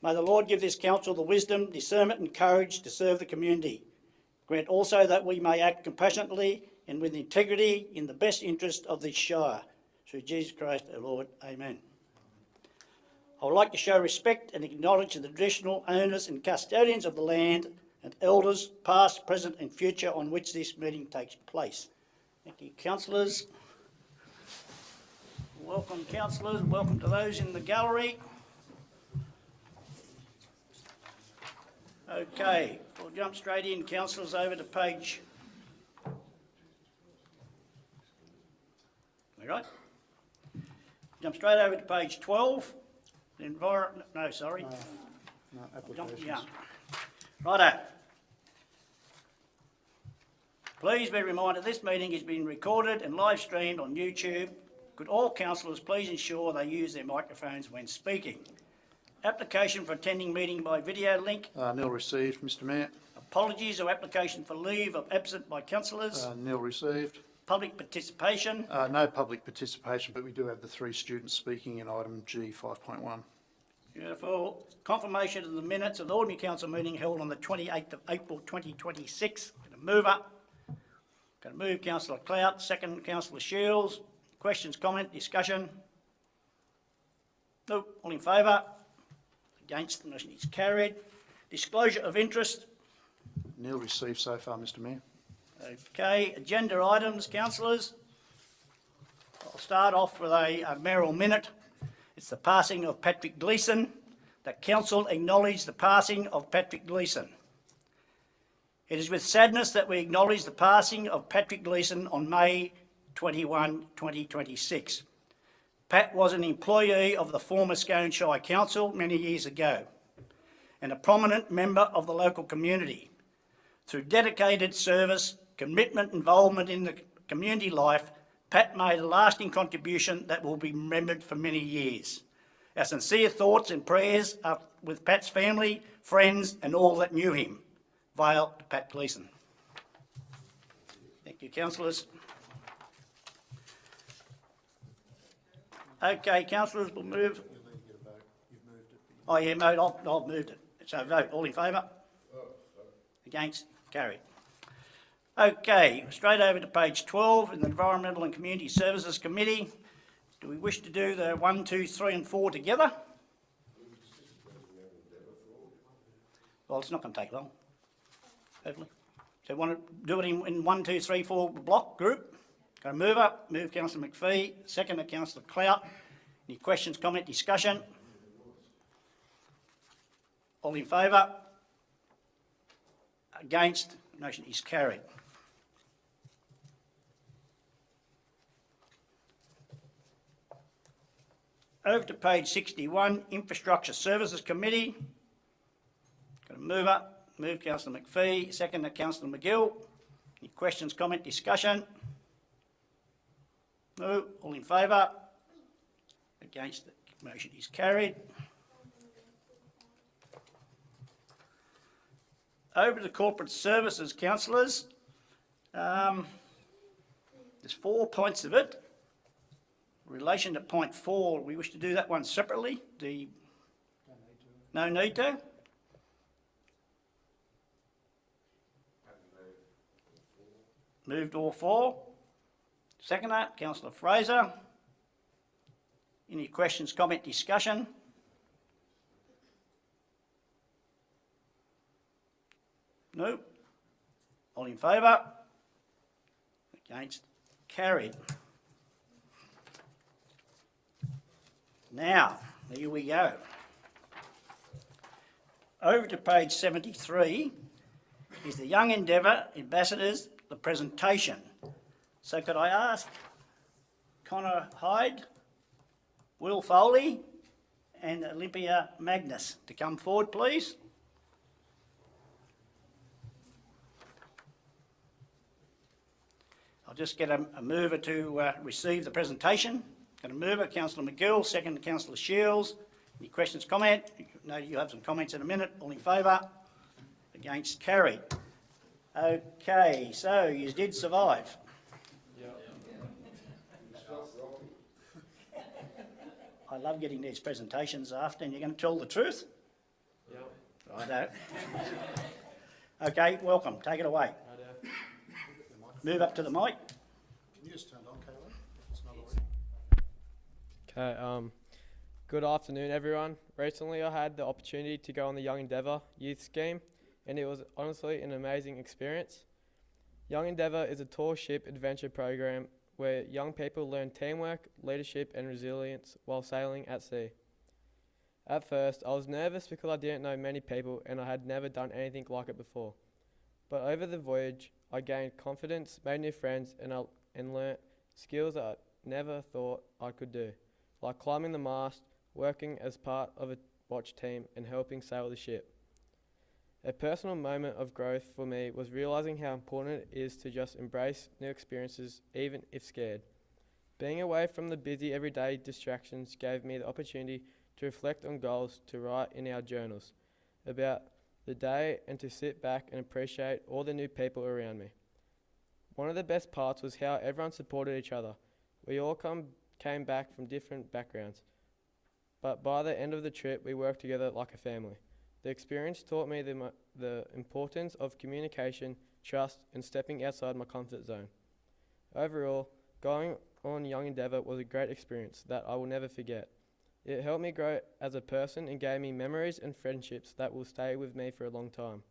May the Lord give this council the wisdom, discernment and courage to serve the community. Grant also that we may act compassionately and with integrity in the best interest of this shire. Through Jesus Christ our Lord. Amen. I would like to show respect and acknowledge the traditional owners and custodians of the land and elders, past, present and future, on which this meeting takes place. Thank you, councillors. Welcome, councillors. Welcome to those in the gallery. Okay, we'll jump straight in, councillors, over to page... All right. Jump straight over to page 12. The environment... No, sorry. No, applications. Righto. Please be reminded this meeting is being recorded and live streamed on YouTube. Could all councillors please ensure they use their microphones when speaking? Application for attending meeting by video link. Nil received, Mr Mayor. Apologies or application for leave of absent by councillors. Nil received. Public participation. No public participation, but we do have the 3 students speaking in item G 5.1. Beautiful. Confirmation of the minutes of the Ordinary Council meeting held on the 28th of April 2026. Going to move Councillor Clout, second Councillor Shields. Questions, comment, discussion? No. All in favour? Against? The motion is carried. Disclosure of interest. Nil received so far, Mr Mayor. Okay. Agenda items, councillors. I'll start off with a mayoral minute. It's the passing of Patrick Gleeson. The council acknowledge the passing of Patrick Gleeson. It is with sadness that we acknowledge the passing of Patrick Gleeson on May 21, 2026. Pat was an employee of the former Scone Shire Council many years ago and a prominent member of the local community. Through dedicated service, commitment, involvement in the community life, Pat made a lasting contribution that will be remembered for many years. Our sincere thoughts and prayers are with Pat's family, friends and all that knew him. Vale to Pat Gleeson. Thank you, councillors. Okay, councillors, we'll move. Oh yeah, I've moved it. So vote. All in favour? Against? Carried. Okay, straight over to page 12 in the Environmental and Community Services Committee. Do we wish to do the 1, 2, 3 and 4 together? Well, it's not going to take long, hopefully. So want to do it in 1, 2, 3, 4 block group? Going to move up. Move Councillor McPhee. Second to Councillor Clout. Any questions, comment, discussion? All in favour? Against? Motion is carried. Over to page 61, Infrastructure Services Committee. Going to move up. Move Councillor McPhee. Second to Councillor McGill. Any questions, comment, discussion? No. All in favour? Against? The motion is carried. Over to Corporate Services, councillors. There's 4 points of it. In relation to point 4, we wish to do that one separately. No need to. Moved all 4. Seconder, Councillor Fraser. Any questions, comment, discussion? No. All in favour? Against? Carried. Now, here we go. Over to page 73 is the Young Endeavour Ambassadors, the presentation. So could I ask Connor Hyde, Will Foley and Olympia Magnus to come forward, please. I'll just get a mover to receive the presentation. Got a mover, Councillor McGill, second Councillor Shields. Any questions, comment? No, you have some comments in a minute. All in favour? Against? Carried. Okay, so you did survive. I love getting these presentations after, and you're going to tell the truth. Righto. Okay, welcome. Take it away. Move up to the mic. Can you just turn it on, Kayla? It's not on. Okay, good afternoon everyone. Recently I had the opportunity to go on the Young Endeavour Youth Scheme and it was honestly an amazing experience. Young Endeavour is a tall ship adventure program where young people learn teamwork, leadership and resilience while sailing at sea. At first I was nervous because I didn't know many people and I had never done anything like it before. But over the voyage I gained confidence, made new friends and learnt skills that I never thought I could do, like climbing the mast, working as part of a watch team and helping sail the ship. A personal moment of growth for me was realising how important it is to just embrace new experiences even if scared. Being away from the busy everyday distractions gave me the opportunity to reflect on goals to write in our journals about the day and to sit back and appreciate all the new people around me. One of the best parts was how everyone supported each other. We all came back from different backgrounds, but by the end of the trip we worked together like a family. The experience taught me the importance of communication, trust and stepping outside my comfort zone. Overall, going on Young Endeavour was a great experience that I will never forget. It helped me grow as a person and gave me memories and friendships that will stay with me for a long time.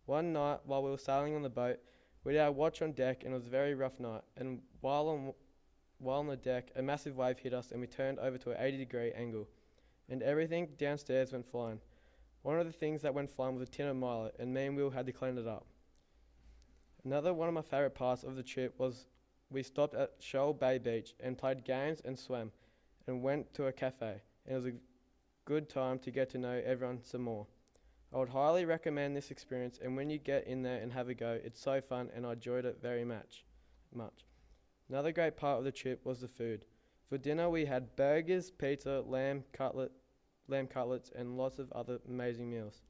One night while we were sailing on the boat, we had our watch on deck and it was a very rough night, and while on the deck a massive wave hit us and we turned over to an 80-degree angle and everything downstairs went flying. One of the things that went flying was a tin of Milo and me and Will had to clean it up. Another one of my favourite parts of the trip was we stopped at Shoal Bay Beach and played games and swam and went to a cafe, and it was a good time to get to know everyone some more. I would highly recommend this experience, and when you get in there and have a go, it's so fun and I enjoyed it very much. Another great part of the trip was the food. For dinner we had burgers, pizza, lamb cutlets and lots of other amazing meals.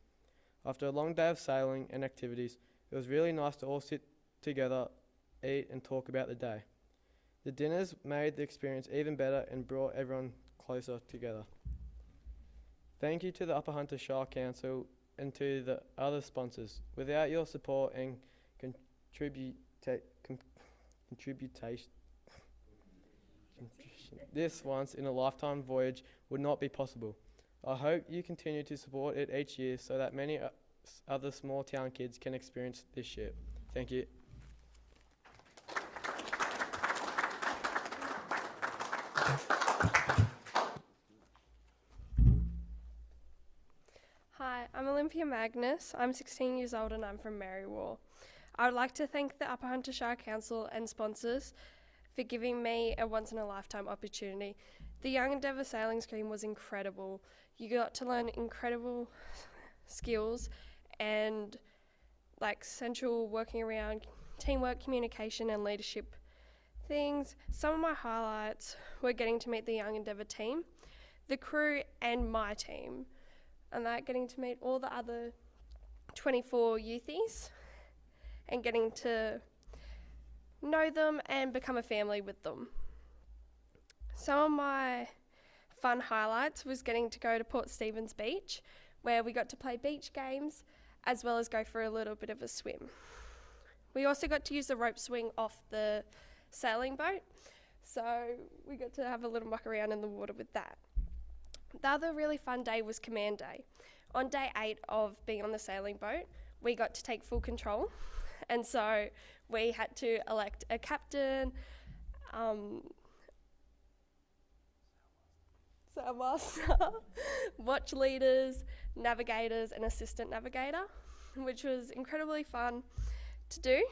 After a long day of sailing and activities, it was really nice to all sit together, eat and talk about the day. The dinners made the experience even better and brought everyone closer together. Thank you to the Upper Hunter Shire Council and to the other sponsors. Without your support and contribution, this once in a lifetime voyage would not be possible. I hope you continue to support it each year so that many other small town kids can experience this ship. Thank you. Hi, I'm Olympia Magnus. I'm 16 years old and I'm from Marywar. I would like to thank the Upper Hunter Shire Council and sponsors for giving me a once-in-a-lifetime opportunity. The Young Endeavour Sailing Scheme was incredible. You got to learn incredible skills and central working around teamwork, communication and leadership things. Some of my highlights were getting to meet the Young Endeavour team, the crew and my team, and getting to meet all the other 24 youthies and getting to know them and become a family with them. Some of my fun highlights was getting to go to Port Stephens Beach, where we got to play beach games as well as go for a little bit of a swim. We also got to use the rope swing off the sailing boat, so we got to have a little muck around in the water with that. The other really fun day was Command Day. On day 8 of being on the sailing boat, we got to take full control, and so we had to elect a captain, sailmaster, watch leaders, navigators and assistant navigator, which was incredibly fun to do.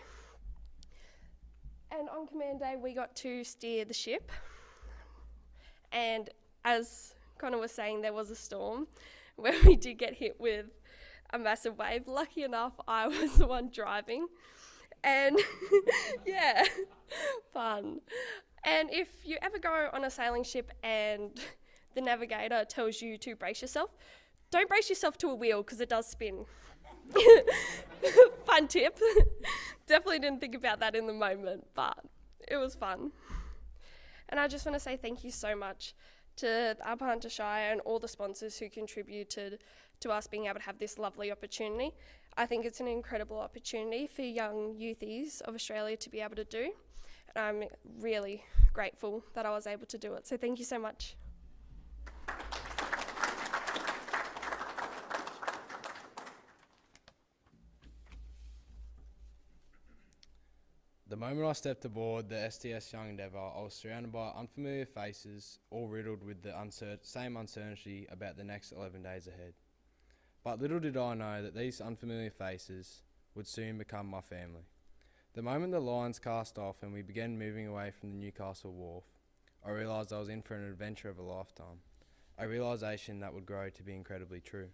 And on Command Day we got to steer the ship, and as Connor was saying, there was a storm where we did get hit with a massive wave. Lucky enough I was the one driving, and yeah, fun. And if you ever go on a sailing ship and the navigator tells you to brace yourself, don't brace yourself to a wheel because it does spin. Fun tip. Definitely didn't think about that in the moment, but it was fun. And I just want to say thank you so much to the Upper Hunter Shire and all the sponsors who contributed to us being able to have this lovely opportunity. I think it's an incredible opportunity for young youthies of Australia to be able to do. And I'm really grateful that I was able to do it. So thank you so much. The moment I stepped aboard the STS Young Endeavour, I was surrounded by unfamiliar faces, all riddled with the same uncertainty about the next 11 days ahead. But little did I know that these unfamiliar faces would soon become my family. The moment the lines cast off and we began moving away from the Newcastle Wharf, I realised I was in for an adventure of a lifetime, a realisation that would grow to be incredibly true.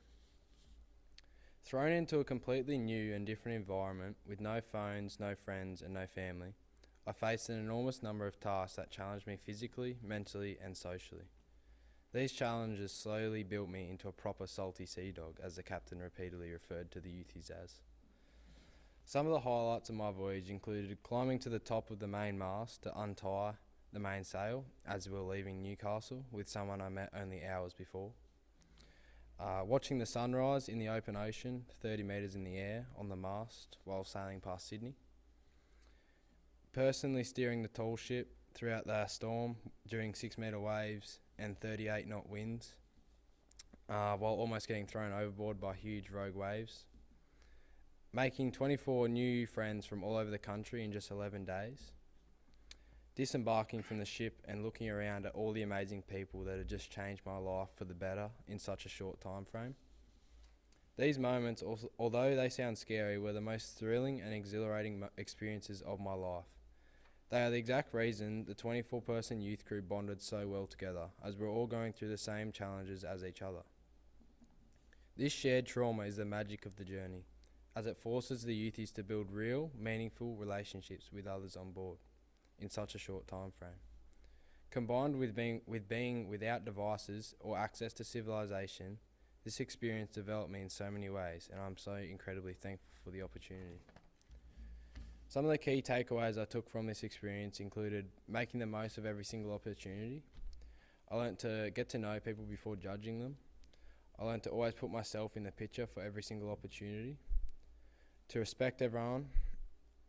Thrown into a completely new and different environment with no phones, no friends and no family, I faced an enormous number of tasks that challenged me physically, mentally and socially. These challenges slowly built me into a proper salty sea dog, as the captain repeatedly referred to the youthies as. Some of the highlights of my voyage included climbing to the top of the main mast to untie the mainsail as we were leaving Newcastle with someone I met only hours before. Watching the sunrise in the open ocean, 30 metres in the air on the mast while sailing past Sydney. Personally steering the tall ship throughout the storm during 6-metre waves and 38 knot winds, while almost getting thrown overboard by huge rogue waves. Making 24 new friends from all over the country in just 11 days. Disembarking from the ship and looking around at all the amazing people that had just changed my life for the better in such a short time frame. These moments, although they sound scary, were the most thrilling and exhilarating experiences of my life. They are the exact reason the 24-person youth crew bonded so well together, as we're all going through the same challenges as each other. This shared trauma is the magic of the journey, as it forces the youthies to build real, meaningful relationships with others on board in such a short time frame. Combined with being without devices or access to civilization, this experience developed me in so many ways, and I'm so incredibly thankful for the opportunity. Some of the key takeaways I took from this experience included making the most of every single opportunity. I learnt to get to know people before judging them. I learnt to always put myself in the picture for every single opportunity. To respect everyone.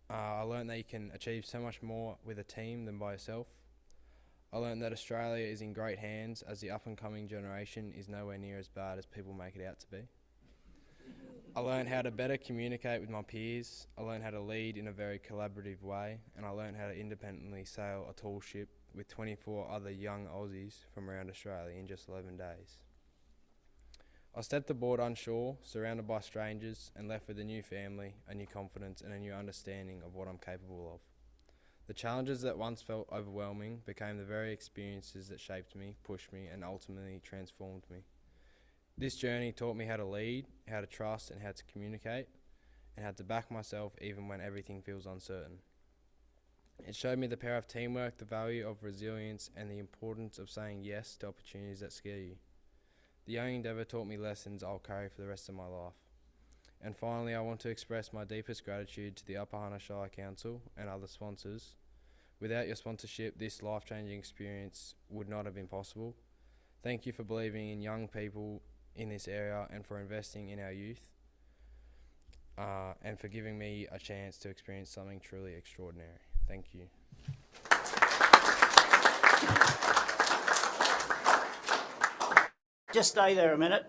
I learned that you can achieve so much more with a team than by yourself. I learned that Australia is in great hands, as the up-and-coming generation is nowhere near as bad as people make it out to be. I learned how to better communicate with my peers. I learned how to lead in a very collaborative way, and I learned how to independently sail a tall ship with 24 other young Aussies from around Australia in just 11 days. I stepped aboard unsure, surrounded by strangers, and left with a new family, a new confidence, and a new understanding of what I'm capable of. The challenges that once felt overwhelming became the very experiences that shaped me, pushed me, and ultimately transformed me. This journey taught me how to lead, how to trust, and how to communicate, and how to back myself even when everything feels uncertain. It showed me the power of teamwork, the value of resilience, and the importance of saying yes to opportunities that scare you. The Young Endeavour taught me lessons I'll carry for the rest of my life. And finally, I want to express my deepest gratitude to the Upper Hunter Shire Council and other sponsors. Without your sponsorship, this life-changing experience would not have been possible. Thank you for believing in young people in this area and for investing in our youth, and for giving me a chance to experience something truly extraordinary. Thank you. Just stay there a minute.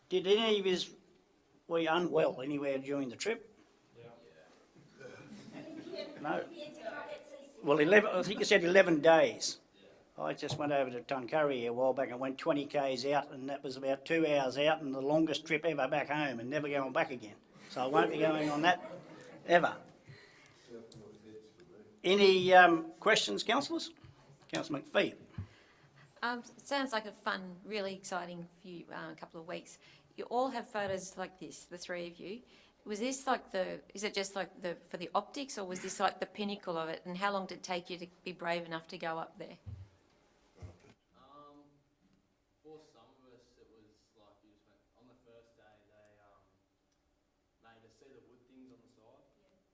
Did any of us, were you unwell anywhere during the trip? No? Well, I think you said 11 days. I just went over to Tuncurry a while back and went 20 k's out, and that was about 2 hours out and the longest trip ever back home, and never going back again. So I won't be going on that ever. Any questions, councillors? Councillor McPhee. It sounds like a fun, really exciting few couple of weeks. You all have photos like this, the three of you. Was this like is it just like for the optics, or was this like the pinnacle of it? And how long did it take you to be brave enough to go up there? For some of us, it was like you just went, on the first day, they made us see the wood things on the side.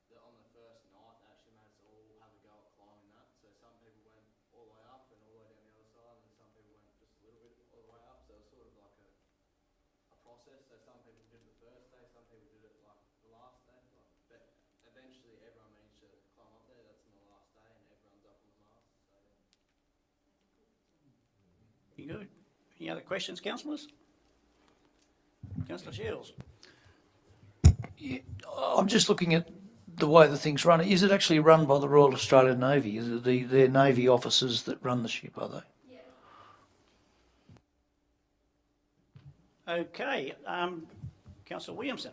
Yeah. On the first night, they actually made us all have a go at climbing that. So some people went all the way up and all the way down the other side, and some people process. So some people did it the first day, some people did it like the last day. But eventually everyone managed to climb up there. That's on the last day and everyone's up on the mast. So, Very good. Any other questions, councillors? Councillor Shields? I'm just looking at the way the thing's run. Is it actually run by the Royal Australian Navy? Is it their Navy officers that run the ship, are they? Okay, Councillor Williamson.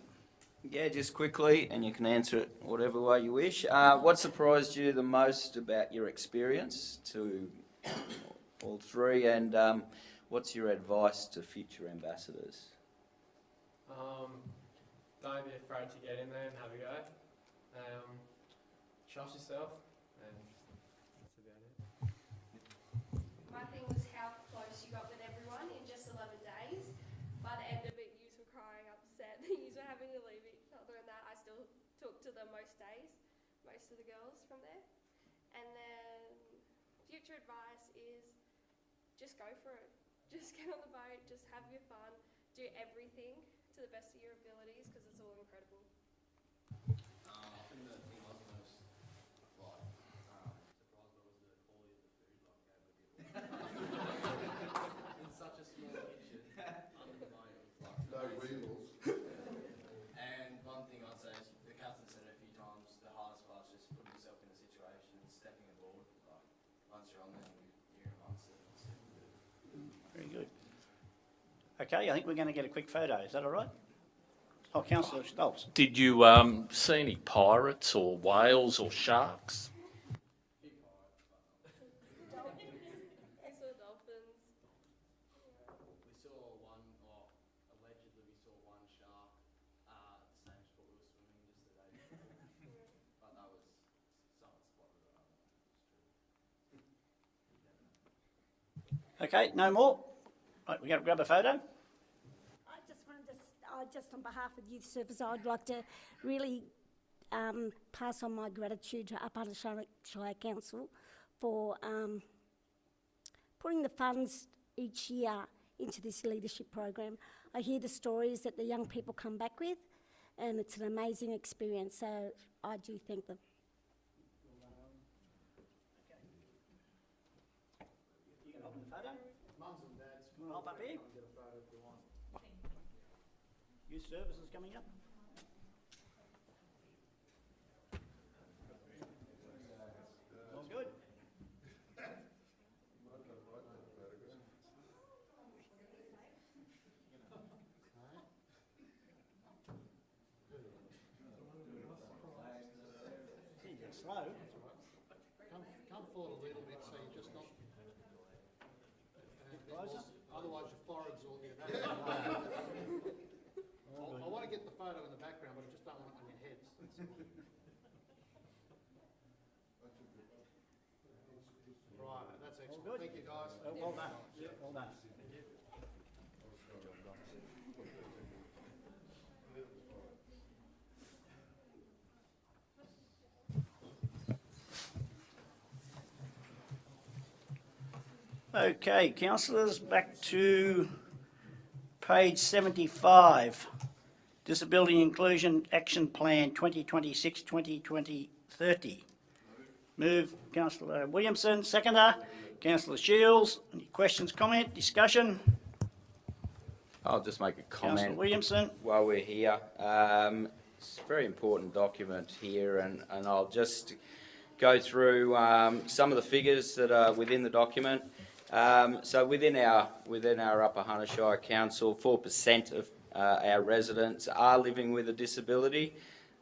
Yeah, just quickly, and you can answer it whatever way you wish. What surprised you the most about your experience to all three, and what's your advice to future ambassadors? Don't be afraid to get in there and have a go. Trust yourself, and that's about it. My thing was how close you got with everyone in just 11 days. By the end of it, you were crying upset that you were having to leave each other, and that I still took to them most days, most of the girls from there. And then future advice is just go for it. Just get on the boat, just have your fun, do everything to the best of your abilities because it's all incredible. I think the thing I was most surprised by was the quality of the food in such a small kitchen under the boat. No wheels. And one thing I'd say is the captain said it a few times, the hardest part is just putting yourself in a situation and stepping aboard. Like, once you're on there, you're amongst it. Very good. Okay, I think we're going to get a quick photo. Is that all right? Oh, Councillor Stoltz. Did you see any pirates or whales or sharks? We saw dolphins. We saw one, or allegedly we saw one shark, the same spot we were swimming just the day before. But that was someone spotted it. Okay, no more? Right, we got to grab a photo. I just wanted to, just on behalf of Youth Service, I'd like to really pass on my gratitude to Upper Shire Council for putting the funds each year into this leadership program. I hear the stories that the young people come back with, and it's an amazing experience, so I do thank them. You can open the photo. Mums and dads. You want to hop up here? Get a photo if you want. Youth Services coming up. All good. Gee, you're slow. Come forward a little bit so you're just not... Closer. Otherwise your forehead's all here. I want to get the photo in the background, but I just don't want it on your heads. Right, that's excellent. good. Thank you, guys. Well done. Well done. Okay, councillors, back to page 75. Disability Inclusion Action Plan 2026-2030. Move Councillor Williamson, seconder. Councillor Shields, any questions, comment, discussion? I'll just make a Councillor comment Williamson. while we're here. It's a very important document here, and I'll just go through some of the figures that are within the document. So within our Upper Hunter Shire Council, 4% of our residents are living with a disability.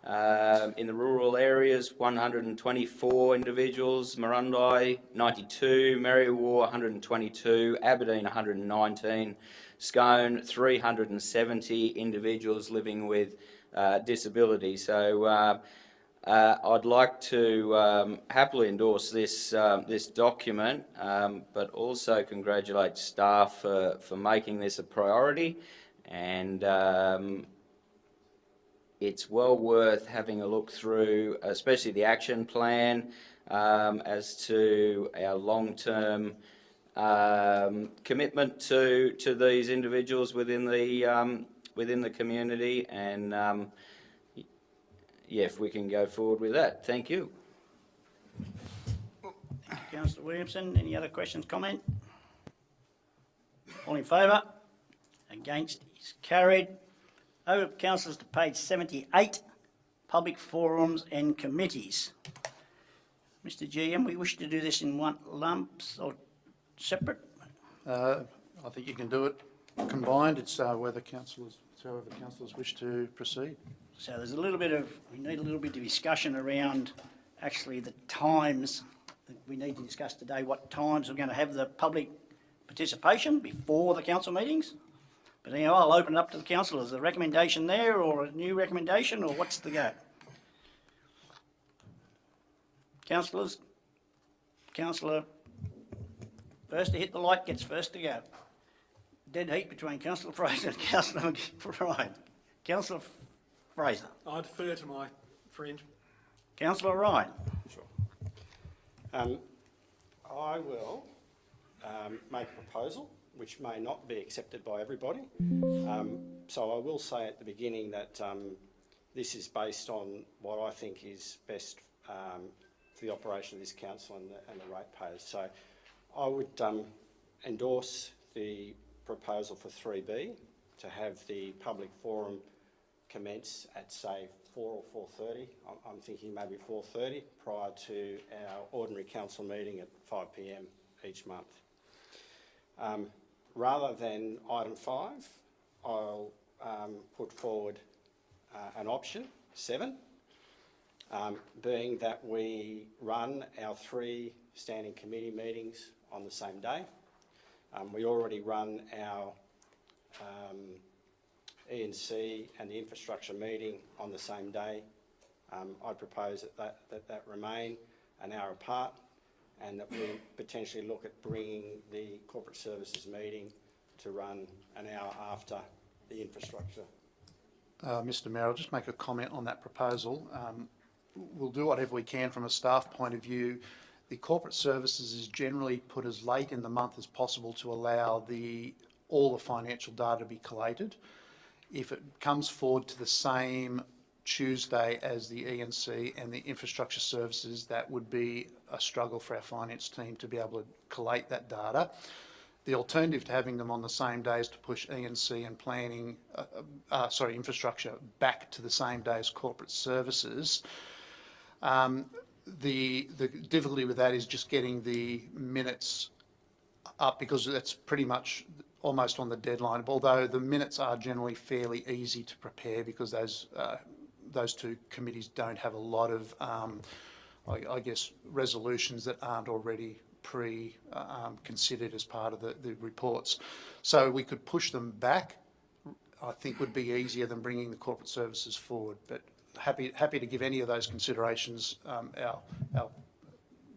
In the rural areas, 124 individuals, Marundi 92, Merriwa 122, Aberdeen 119, Scone 370 individuals living with disability. So I'd like to happily endorse this document, but also congratulate staff for making this a priority, and it's well worth having a look through, especially the action plan, as to our long-term commitment to these individuals within the within the community, and yeah, if we can go forward with that. Thank you. Councillor Williamson, any other questions, comment? All in favour? Against is carried. Over, councillors, to page 78, public forums and committees. Mr GM, we wish to do this in one lumps or separate? I think you can do it combined. It's however councillors wish to proceed. So there's a little bit of, we need a little bit of discussion around actually the times that we need to discuss today, what times we're going to have the public participation before the council meetings. But anyhow, I'll open it up to the councillors. The recommendation there, or a new recommendation, or what's the go? Councillors? Councillor first to hit the light gets first to go. Dead heat between Councillor Fraser and Councillor Ryan. Councillor Fraser. I defer to my friend. Councillor Ryan. Sure. I will make a proposal which may not be accepted by everybody. So I will say at the beginning that this is based on what I think is best for the operation of this council and the ratepayers. So I would endorse the proposal for 3B to have the public forum commence at, say, 4 or 4:30. I'm thinking maybe 4:30 prior to our ordinary council meeting at 5 p.m. each month. Rather than item 5, I'll put forward an option 7, being that we run our 3 standing committee meetings on the same day. We already run our E&C and the infrastructure meeting on the same day. I propose that remain an hour apart, and that we potentially look at bringing the corporate services meeting to run an hour after the infrastructure. Mr Mayor, I'll just make a comment on that proposal. We'll do whatever we can from a staff point of view. The corporate services is generally put as late in the month as possible to allow all the financial data to be collated. If it comes forward to the same Tuesday as the E&C and the infrastructure services, that would be a struggle for our finance team to be able to collate that data. The alternative to having them on the same day is to push E&C and planning, infrastructure back to the same day as corporate services. The difficulty with that is just getting the minutes up, because that's pretty much almost on the deadline, although the minutes are generally fairly easy to prepare because those 2 committees don't have a lot of, I guess, resolutions that aren't already considered as part of the reports. So we could push them back, I think would be easier than bringing the corporate services forward, but happy to give any of those considerations our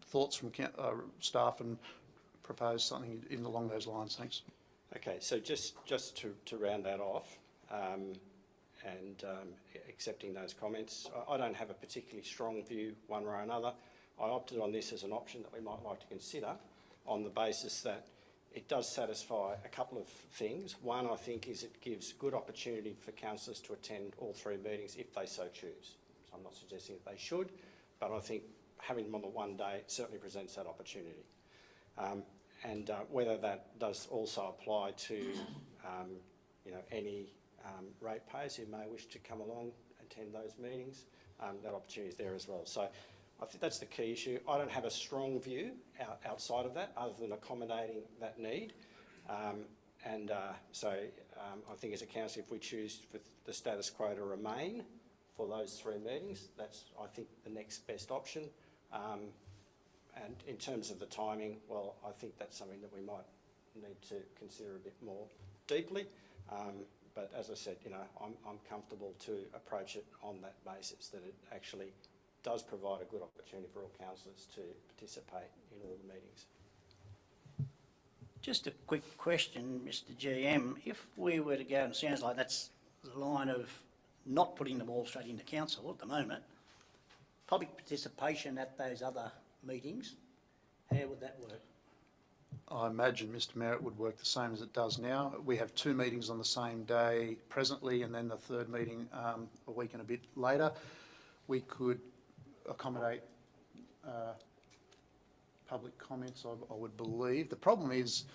thoughts from staff and propose something along those lines. Thanks. Okay, so just to round that off, and accepting those comments, I don't have a particularly strong view one way or another. I opted on this as an option that we might like to consider on the basis that it does satisfy a couple of things. One, I think, is it gives good opportunity for councillors to attend all 3 meetings if they so choose. So I'm not suggesting that they should, but I think having them on the one day certainly presents that opportunity. And whether that does also apply to any ratepayers who may wish to come along, attend those meetings, that opportunity is there as well. So I think that's the key issue. I don't have a strong view outside of that, other than accommodating that need. So I think as a council, if we choose for the status quo to remain for those 3 meetings, that's, I think, the next best option. And in terms of the timing, well, I think that's something that we might need to consider a bit more deeply. But as I said, I'm comfortable to approach it on that basis, that it actually does provide a good opportunity for all councillors to participate in all the meetings. Just a quick question, Mr GM. If we were to go, and it sounds like that's the line of not putting them all straight into council at the moment, public participation at those other meetings, how would that work? I imagine, Mr Mayor, it would work the same as it does now. We have 2 meetings on the same day presently, and then the third meeting a week and a bit later. We could accommodate public comments, I would believe. The problem is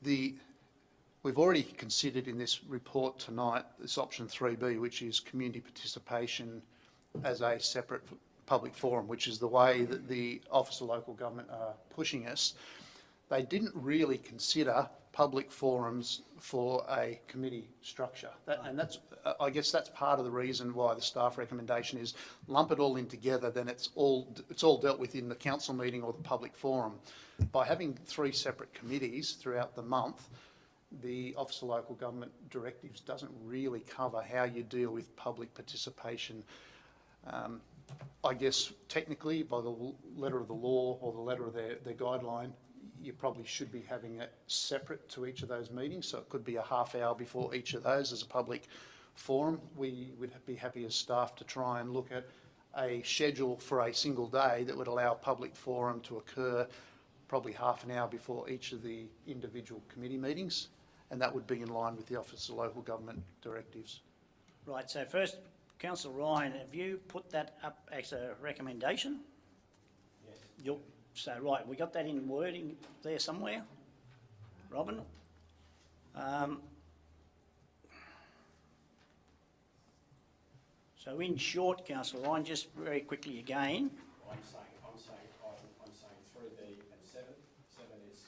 we've already considered in this report tonight this option 3B, which is community participation as a separate public forum, which is the way that the Office of Local Government are pushing us. They didn't really consider public forums for a committee structure. And that's, I guess that's part of the reason why the staff recommendation is lump it all in together, then it's all dealt with in the council meeting or the public forum. By having 3 separate committees throughout the month, the Office of Local Government directives doesn't really cover how you deal with public participation. I guess technically, by the letter of the law or the letter of their guideline, you probably should be having it separate to each of those meetings, so it could be a half hour before each of those as a public forum. We would be happy as staff to try and look at a schedule for a single day that would allow public forum to occur probably half an hour before each of the individual committee meetings, and that would be in line with the Office of Local Government directives. Right, so first, Councillor Ryan, have you put that up as a recommendation? Yes. So, right, we got that in wording there somewhere, Robin? So in short, Councillor Ryan, just very quickly again. I'm saying 3B and 7. 7 is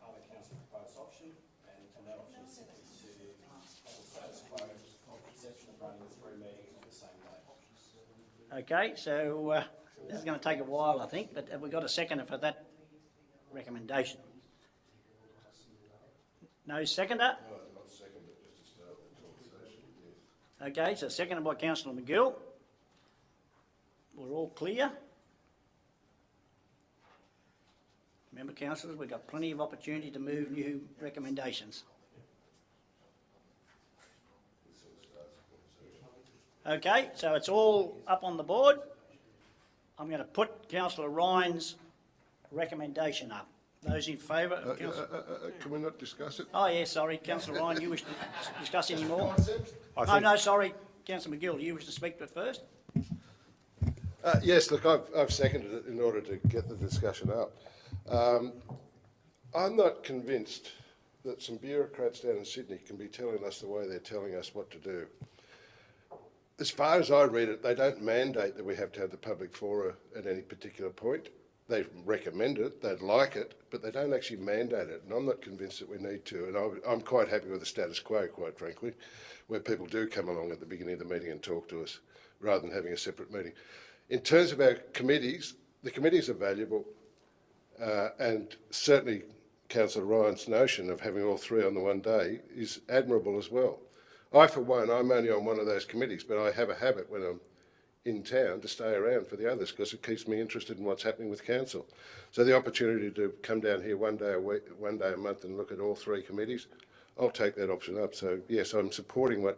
other council proposed option, and that option is simply to have a status quo of the exception of running the 3 meetings on the same day. Okay, so this is going to take a while, I think, but have we got a seconder for that recommendation? No seconder? Okay, so seconded by Councillor McGill. We're all clear. Remember, councillors, we've got plenty of opportunity to move new recommendations. Okay, so it's all up on the board. I'm going to put Councillor Ryan's recommendation up. Those in favour of can we not discuss it? Oh, yeah, sorry. Councillor Ryan, you wish to discuss any more? No, sorry. Councillor McGill, do you wish to speak to it first? Yes, look, I've seconded it in order to get the discussion up. I'm not convinced that some bureaucrats down in Sydney can be telling us the way they're telling us what to do. As far as I read it, they don't mandate that we have to have the public fora at any particular point. They recommend it, they'd like it, but they don't actually mandate it, and I'm not convinced that we need to. And I'm quite happy with the status quo, quite frankly, where people do come along at the beginning of the meeting and talk to us, rather than having a separate meeting. In terms of our committees, the committees are valuable, and certainly Councillor Ryan's notion of having all 3 on the one day is admirable as well. I, for one, I'm only on one of those committees, but I have a habit when I'm in town to stay around for the others because it keeps me interested in what's happening with council. So the opportunity to come down here one day a week, one day a month and look at all 3 committees, I'll take that option up. So yes, I'm supporting what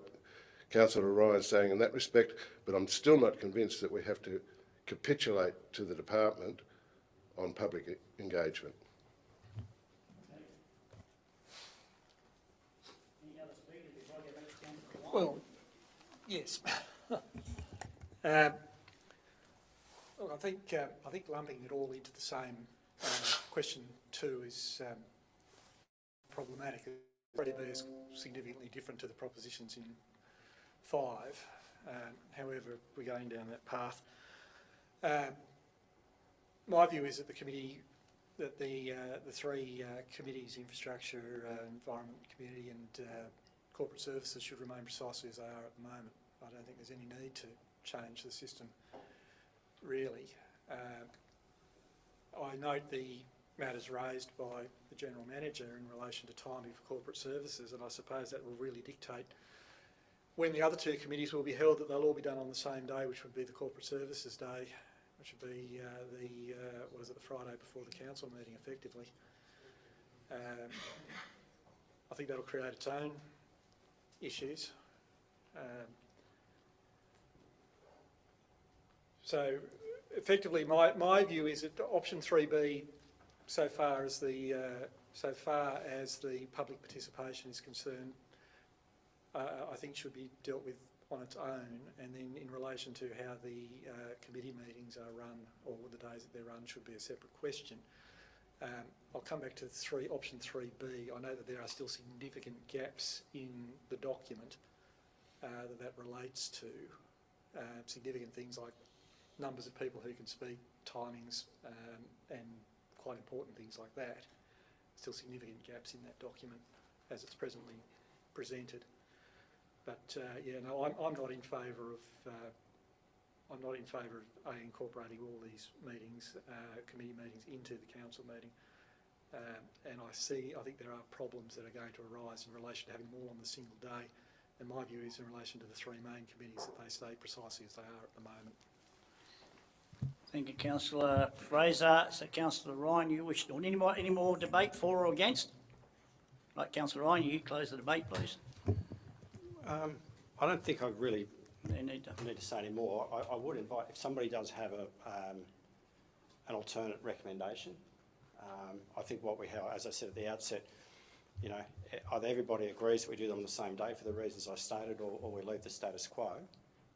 Councillor Ryan's saying in that respect, but I'm still not convinced that we have to capitulate to the department on public engagement. Well, yes. Well, I think lumping it all into the same question 2 is problematic. 3B is significantly different to the propositions in 5. However, we're going down that path. My view is that the 3 committees, infrastructure, environment committee and corporate services should remain precisely as they are at the moment. I don't think there's any need to change the system, really. I note the matters raised by the General Manager in relation to timing for corporate services, and I suppose that will really dictate when the other 2 committees will be held, that they'll all be done on the same day, which would be the Corporate Services Day, which would be the Friday before the council meeting, effectively. I think that'll create its own issues. So effectively my view is that option 3B so far as the public participation is concerned, I think should be dealt with on its own, and then in relation to how the committee meetings are run, or the days that they're run, should be a separate question. I'll come back to option 3B. I know that there are still significant gaps in the document that relates to significant things like numbers of people who can speak, timings, and quite important things like that. Still significant gaps in that document as it's presently presented. But I'm not in favour of incorporating all these meetings, committee meetings, into the council meeting. And I think there are problems that are going to arise in relation to having them all on the single day. And my view is in relation to the three main committees that they stay precisely as they are at the moment. Thank you, Councillor Fraser. So, Councillor Ryan, you wish to any more debate for or against? Right, Councillor Ryan, you close the debate, please. I don't think I really You need to. say any more. I would invite, if somebody does have an alternate recommendation, I think what we have, as I said at the outset, you know, either everybody agrees that we do them on the same day for the reasons I stated, or we leave the status quo.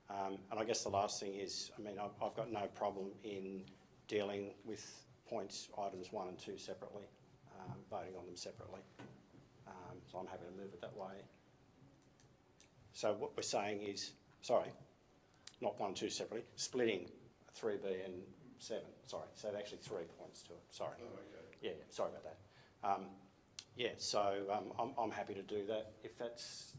And I guess the last thing is, I mean, I've got no problem in dealing with items 1 and 2 separately, voting on them separately. So I'm happy to move it that way. So what we're saying is, sorry, not 1 and 2 separately, splitting 3B and 7. Sorry, so actually 3 points to it. Sorry. Oh, okay. Yeah, sorry about that. I'm happy to do that if that's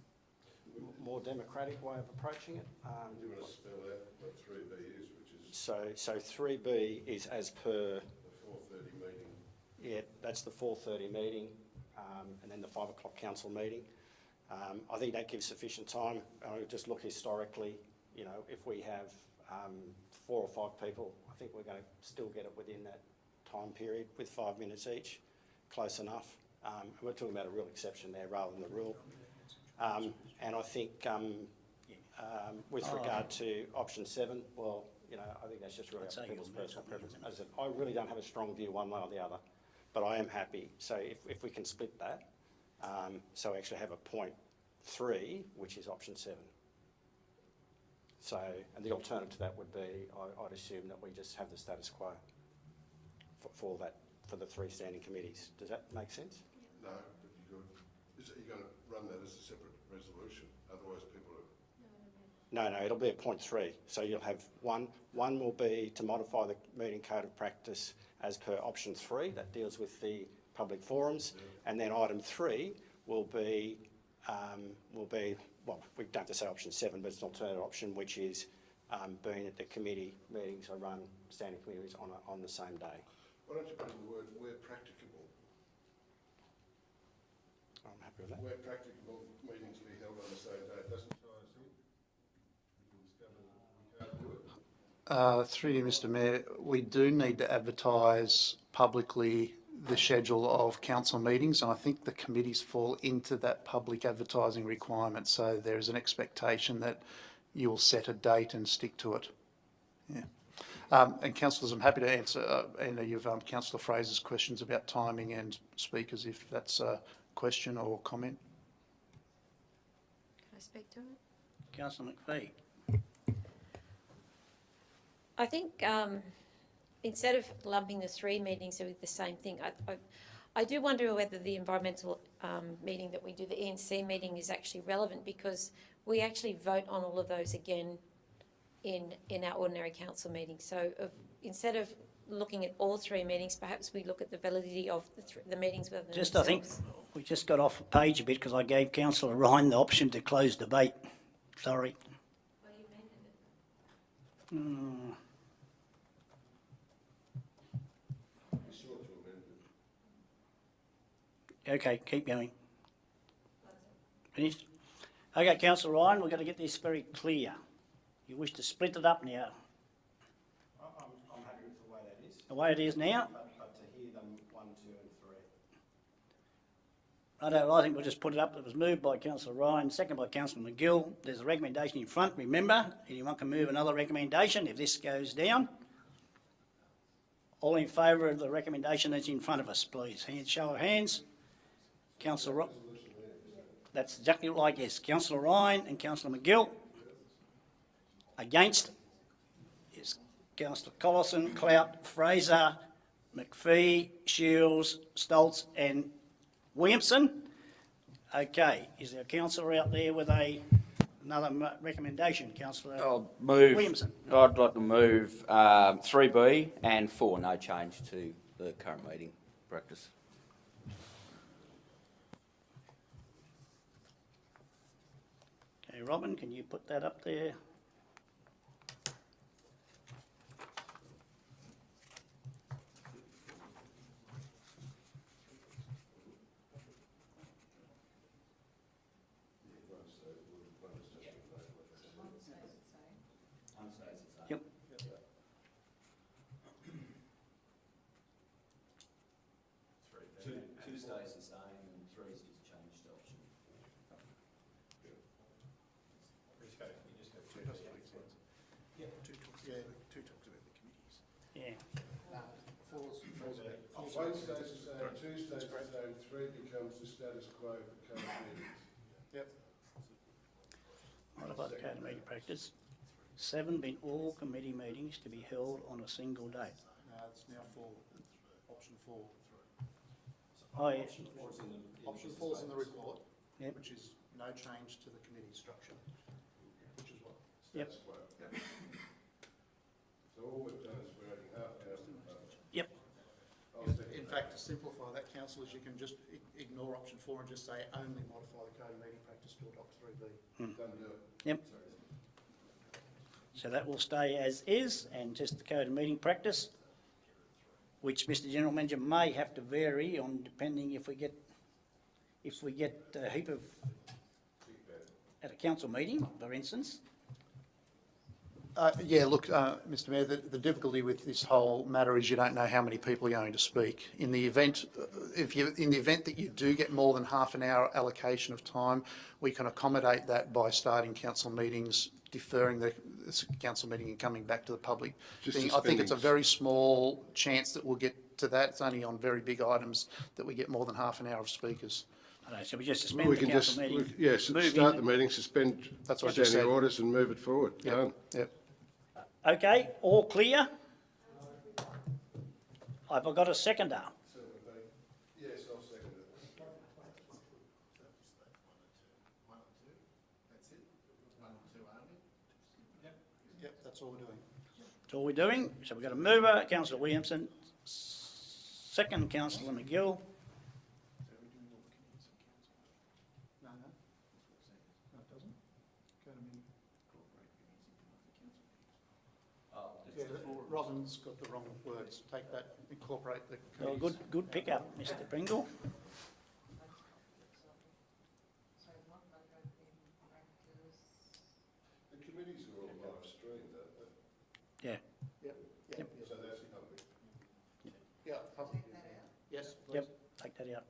a more democratic way of approaching it. Do you want to spell out what 3B is, which is? So 3B is as per the 4:30 meeting. Yeah, that's the 4:30 meeting, and then the 5 o'clock council meeting. I think that gives sufficient time. I just look historically, you know, if we have 4 or 5 people, I think we're going to still get it within that time period with 5 minutes each. Close enough. We're talking about a real exception there rather than the rule. And I think with regard to option 7, well, you know, I think that's just really up to people's personal preference. As I said, I really don't have a strong view one way or the other, but I am happy. So if we can split that, so we actually have a point 3, which is option 7. So, and the alternative to that would be, I'd assume that we just have the status quo for the 3 standing committees. Does that make sense? No, but you're going to run that as a separate resolution, otherwise people are... No, it'll be a point 3. So you'll have one will be to modify the meeting code of practice as per option 3, that deals with the public forums, and then item 3 will be, well, we don't have to say option 7, but it's an alternative option, which is being that the committee meetings are run, standing committees on the same day. Why don't you put in the word where practicable? I'm happy with that. Where practicable, meetings be held on the same day. It doesn't tie us in. We discover that we can't do it. Through you, Mr Mayor, we do need to advertise publicly the schedule of council meetings, and I think the committees fall into that public advertising requirement, so there is an expectation that you will set a date and stick to it. Yeah. And councillors, I'm happy to answer any of Councillor Fraser's questions about timing and speakers, if that's a question or comment. Can I speak to it? Councillor McPhee. I think instead of lumping the 3 meetings with the same thing, I do wonder whether the environmental meeting that we do, the ENC meeting, is actually relevant, because we actually vote on all of those again in our ordinary council meeting. So instead of looking at all 3 meetings, perhaps we look at the validity of the meetings within themselves. I think we just got off the page a bit because I gave Councillor Ryan the option to close debate. Sorry. Well, you amended it. Okay, keep going. Finished? Okay, Councillor Ryan, we've got to get this very clear. You wish to split it up now? I'm happy with the way that is. The way it is now? But to hear them 1, 2 and 3. Righto, I think we'll just put it up. It was moved by Councillor Ryan, seconded by Councillor McGill. There's a recommendation in front, remember. Anyone can move another recommendation if this goes down. All in favour of the recommendation that's in front of us, please. Show of hands. Councillor, that's exactly like yes. Councillor Ryan and Councillor McGill. Against is Councillor Collison, Clout, Fraser, McPhee, Shields, Stoltz and Williamson. Okay, is there a councillor out there with another recommendation? Councillor I'll move. Williamson. I'd like to move 3B and 4, no change to the current meeting practice. Okay, Robin, can you put that up there? Yep. Two stays the same and 3 is just changed to option. Yeah. One stays the same, two stays the same, three becomes the status quo for current meetings. Yep. What about the code of meeting practice? 7 being all committee meetings to be held on a single date. No, it's now 4, option 4. Oh, yeah. Option 4 is in the report, Yep. which is no change to the committee structure, which is what? Yep. So all we've done is we're adding half an hour to the budget. Yep. In fact, to simplify that, councillors, you can just ignore option 4 and just say only modify the code of meeting practice to adopt 3B. Done deal. Yep. So that will stay as is, and just the code of meeting practice, which Mr. General Manager may have to vary on depending if we get a heap of at a council meeting, for instance. Yeah, look, Mr Mayor, the difficulty with this whole matter is you don't know how many people are going to speak. In the event, in the event that you do get more than half an hour allocation of time, we can accommodate that by starting council meetings, deferring the council meeting and coming back to the public. I think it's a very small chance that we'll get to that. It's only on very big items that we get more than half an hour of speakers. I know, so we just suspend We the can council just, meeting. yes, move start in. the meeting, suspend That's what I just standing said. orders and move it forward. Done. Yep. Okay, all clear? Have I got a seconder? Yes, I'll second it. Yep, that's all we're doing. That's all we're doing. So we've got a mover, Councillor Williamson, second, Councillor McGill. No, no. No, it doesn't. Code of meeting. Yeah, Robin's got the wrong words. Take that, incorporate the. Well, good pickup, Mr. Pringle. The committees are all live streamed, aren't they? Yeah. Yep. Yep. So that's public. Yeah, public. Yes, please. Yep, take that out.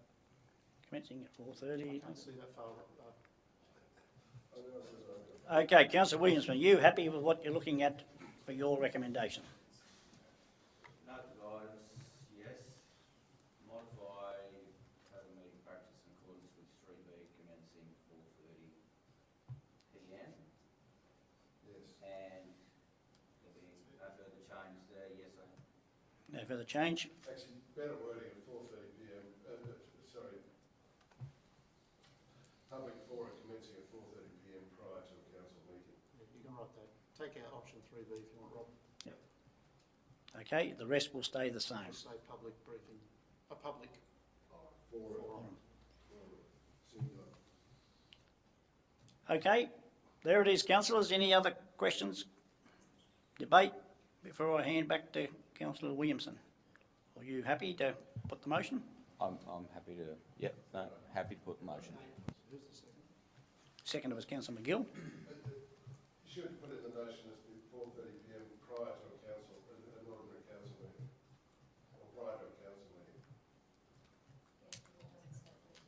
Commencing at 4:30. Can't see that far. Okay, Councillor Williamson, are you happy with what you're looking at for your recommendation? Note the guidance, yes. Modify code of meeting practice in accordance with 3B commencing 4:30 PM. Yes. And there'll be no further change there, yes, I. No further change? Actually, better wording at 4:30 PM, sorry. Public forum commencing at 4:30 PM prior to a council meeting. Yeah, you can write that. Take out option 3B if you want, Rob. Okay, the rest will stay the same. Just say public briefing, a public Forum. forum. Singular. Okay, there it is, councillors. Any other questions? Debate? Before I hand back to Councillor Williamson. Are you happy to put the motion? I'm happy to, yep, no, happy to put the motion. Who's the second? Second was Councillor McGill. You should put in the motion as the 4:30 PM prior to a council, an ordinary council meeting, or prior to a council meeting.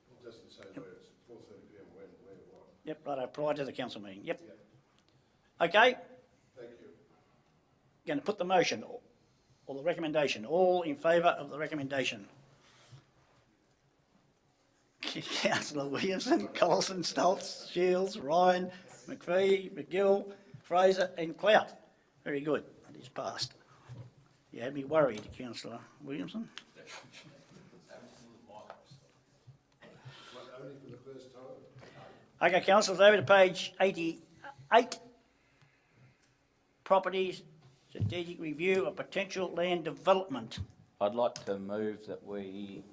It doesn't say where it's 4:30 PM, when, where, what. Yep, right, prior to the council meeting. Yep. Okay, Thank you. going to put the motion. or the recommendation? All in favour of the recommendation? Councillor Williamson, Collison, Stoltz, Shields, Ryan, McPhee, McGill, Fraser and Clout. Very good. That is passed. You had me worried, Councillor Williamson. Okay, councillors, over to page 88. Properties, strategic review of potential land development. I'd like to move that we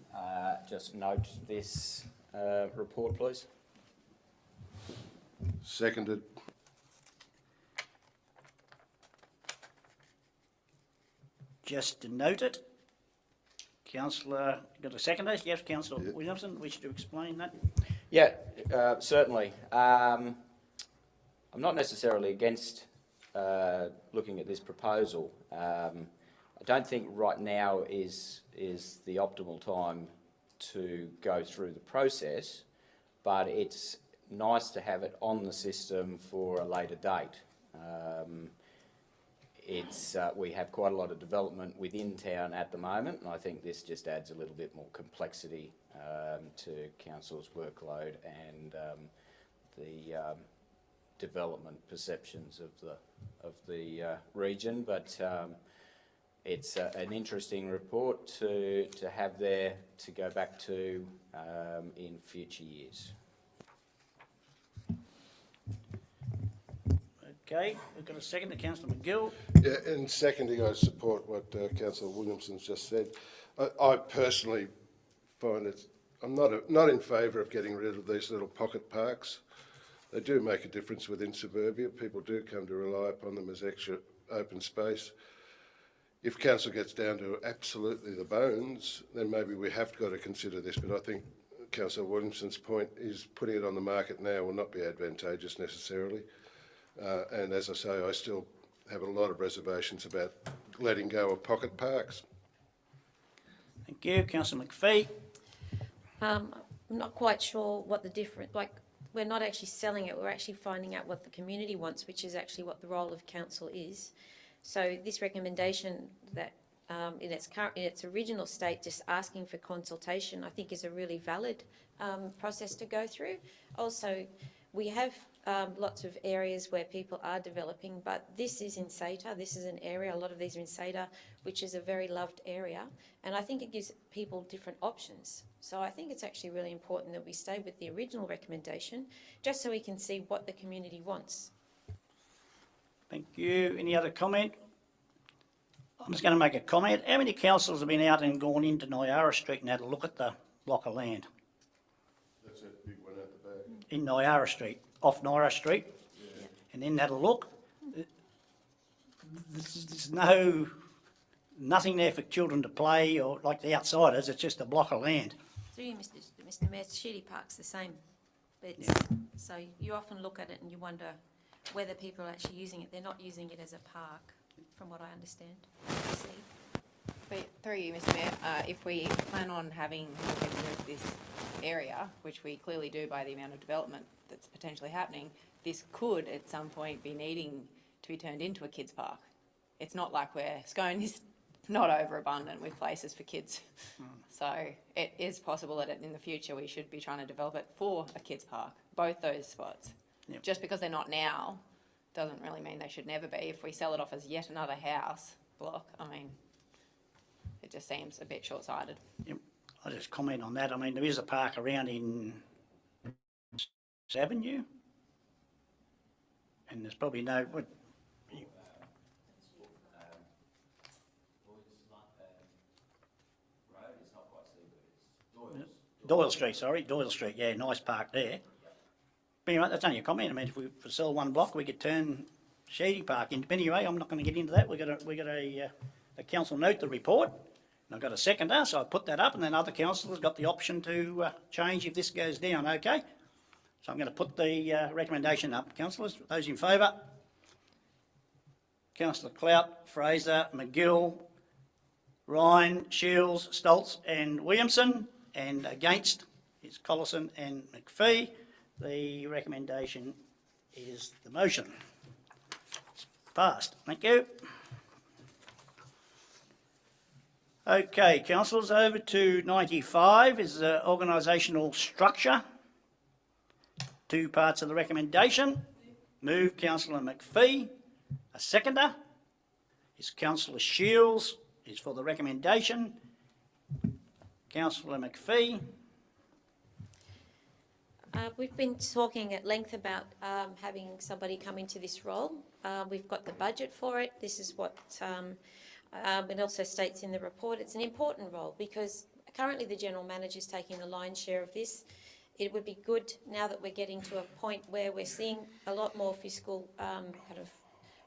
just note this report, please. Seconded. Just to note it. Councillor, got a seconder? Yes, Councillor Williamson, wish to explain that? Yeah, certainly. I'm not necessarily against looking at this proposal. I don't think right now is the optimal time to go through the process, but it's nice to have it on the system for a later date. We have quite a lot of development within town at the moment, and I think this just adds a little bit more complexity to council's workload and the development perceptions of the region. But it's an interesting report to have there to go back to in future years. Okay, we've got a second to Councillor McGill. Yeah, in seconding, I support what Councillor Williamson's just said. I personally find I'm not in favour of getting rid of these little pocket parks. They do make a difference within suburbia. People do come to rely upon them as extra open space. If council gets down to absolutely the bones, then maybe we have got to consider this. But I think Councillor Williamson's point is putting it on the market now will not be advantageous necessarily. And as I say, I still have a lot of reservations about letting go of pocket parks. Thank you. Councillor McPhee. I'm not quite sure what the difference, we're not actually selling it, we're actually finding out what the community wants, which is actually what the role of council is. So this recommendation that in its original state, just asking for consultation, I think is a really valid process to go through. Also, we have lots of areas where people are developing, but this is in SATA. This is an area, a lot of these are in SATA, which is a very loved area, and I think it gives people different options. So I think it's actually really important that we stay with the original recommendation, just so we can see what the community wants. Thank you. Any other comment? I'm just going to make a comment. How many councillors have been out and gone into Nyara Street and had a look at the block of land? That's that big one out the back. In Nyara Street, off Nyara Street, yeah. And then had a look. There's nothing there for children to play or like the outsiders. It's just a block of land. Through you, Mr. Mayor, Shitty Park's the same. Yeah. So you often look at it and you wonder whether people are actually using it. They're not using it as a park, from what I understand. But through you, Mr. Mayor, if we plan on having this area, which we clearly do by the amount of development that's potentially happening, this could at some point be needing to be turned into a kids' park. It's not like Scone is not overabundant with places for kids. So it is possible that in the future we should be trying to develop it for a kids' park, both those spots. Yep. Just because they're not now doesn't really mean they should never be. If we sell it off as yet another house block, I mean, it just seems a bit short-sighted. Yep. I'll just comment on that. I mean, there is a park around in Avenue, and there's probably no... Doyle Street, yeah, nice park there. But anyway, that's only a comment. I mean, if we sell one block, we could turn Shady Park into. But anyway, I'm not going to get into that. We got a council note the report, and I've got a seconder, so I put that up, and then other councillors got the option to change if this goes down. Okay, so I'm going to put the recommendation up. Councillors, those in favour? Councillor Clout, Fraser, McGill, Ryan, Shields, Stoltz, and Williamson. And against is Collison and McPhee. The recommendation is the motion. It's passed. Thank you. Okay, councillors, over to 95 is the organisational structure. Two parts of the recommendation. Move Councillor McPhee. A seconder is Councillor Shields, is for the recommendation. Councillor McPhee. We've been talking at length about having somebody come into this role. We've got the budget for it. This is what it also states in the report. It's an important role because currently the General Manager is taking the lion's share of this. It would be good now that we're getting to a point where we're seeing a lot more fiscal kind of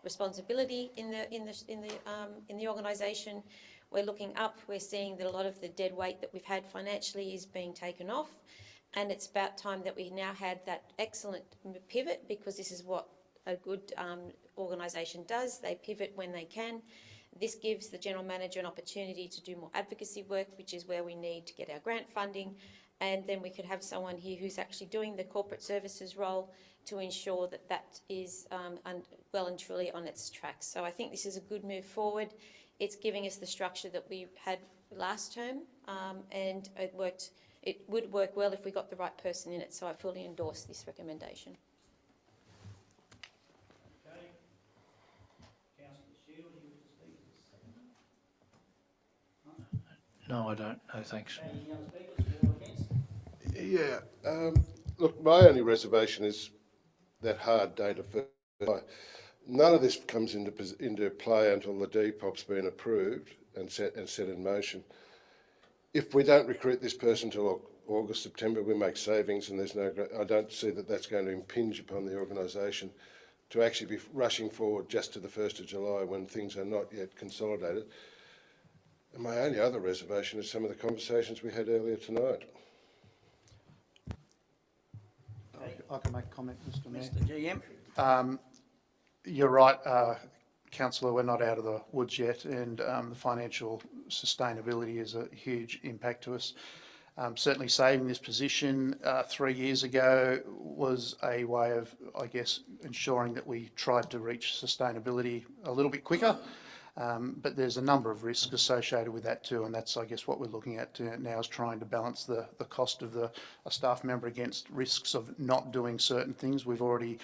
responsibility in the organisation. We're looking up. We're seeing that a lot of the dead weight that we've had financially is being taken off. And it's about time that we now had that excellent pivot, because this is what a good organisation does. They pivot when they can. This gives the General Manager an opportunity to do more advocacy work, which is where we need to get our grant funding. And then we could have someone here who's actually doing the corporate services role to ensure that that is well and truly on its tracks. So I think this is a good move forward. It's giving us the structure that we had last term, and it worked. It would work well if we got the right person in it, so I fully endorse this recommendation. Okay. Councillor Shields, you wish to speak? No, I don't. No, thanks. Any other speakers for or against? Yeah, look, my only reservation is that hard date of 1st July. None of this comes into play until the Depop's been approved and set in motion. If we don't recruit this person till August, September, we make savings, and I don't see that that's going to impinge upon the organisation to actually be rushing forward just to the 1st of July when things are not yet consolidated. And my only other reservation is some of the conversations we had earlier tonight. I can make a comment, Mr Mayor. Mr GM. You're right, Councillor, we're not out of the woods yet, and the financial sustainability is a huge impact to us. Certainly saving this position 3 years ago was a way of, I guess, ensuring that we tried to reach sustainability a little bit quicker. But there's a number of risks associated with that too, and that's, I guess, what we're looking at now, is trying to balance the cost of a staff member against risks of not doing certain things. We've already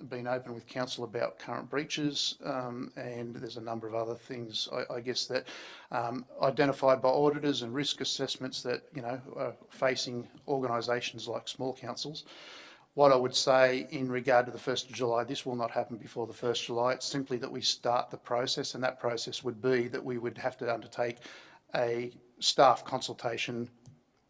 been open with council about current breaches, and there's a number of other things, I guess, that identified by auditors and risk assessments that, you know, are facing organisations like small councils. What I would say in regard to the 1st of July, this will not happen before the 1st of July. It's simply that we start the process, and that process would be that we would have to undertake a staff consultation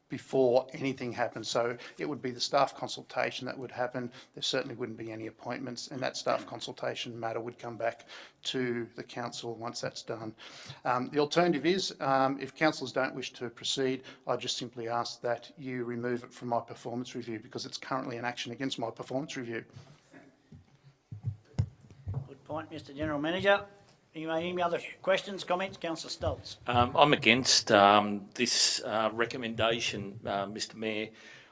before anything happens. So it would be the staff consultation that would happen. There certainly wouldn't be any appointments, and that staff consultation matter would come back to the council once that's done. The alternative is, if councillors don't wish to proceed, I just simply ask that you remove it from my performance review, because it's currently an action against my performance review. Good point, Mr General Manager. Any other questions, comments? Councillor Stoltz. I'm against this recommendation, Mr Mayor.